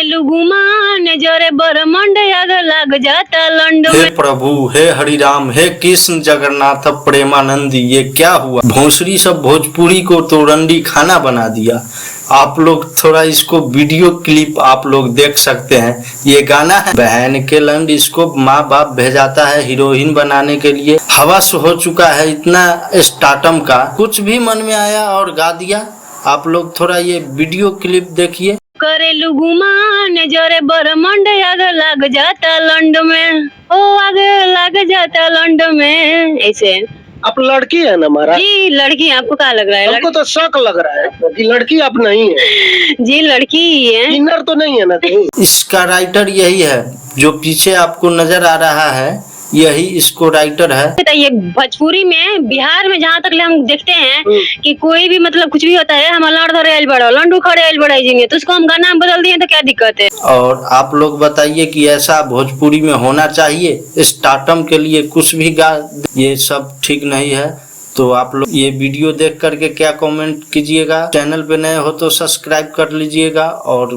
करेलू गुमान जोरे बरमंड आग लग जाता लंड हे में। प्रभु, हे हरिराम, हे कृष्ण जगन्नाथ प्रेमानंदी, ये क्या हुआ? भोसड़ी सब भोजपुरी को तो रंडी खाना बना दिया। आप लोग थोड़ा इसको वीडियो क्लिप आप लोग देख सकते हैं। ये गाना है बहन के लंड, इसको माँ बाप भेजाता है हीरोइन बनाने के लिए। हवस हो चुका है इतना स्टार्टम का, कुछ भी मन में आया और गा दिया। आप लोग थोड़ा ये वीडियो क्लिप देखिए। करेलू गुमान जोरे बरमंड आग लग जाता लंड में, ओ आग लग जाता लंड में। ऐसे आप लड़की है ना हमारा? जी लड़की। आपको क्या लग रहा है? हमको तो शक लग रहा है कि लड़की आप नहीं है। जी लड़की ही है। किन्नर तो नहीं है ना कहीं? इसका राइटर यही है, जो पीछे आपको नजर आ रहा है यही इसको राइटर है। ये भोजपुरी में, बिहार में जहाँ तक हम देखते हैं कि कोई भी मतलब कुछ भी होता है, हम लड़ धरे आइल बड़ा लंडू खड़े आइल बड़ा जाएंगे, तो उसको हम गाना में बदल दिए तो क्या दिक्कत है? और आप लोग बताइए कि ऐसा भोजपुरी में होना चाहिए? स्टार्टम के लिए कुछ भी गा, ये सब ठीक नहीं है। तो आप लोग ये वीडियो देख करके क्या कमेंट कीजिएगा। चैनल पे नए हो तो सब्सक्राइब कर लीजिएगा और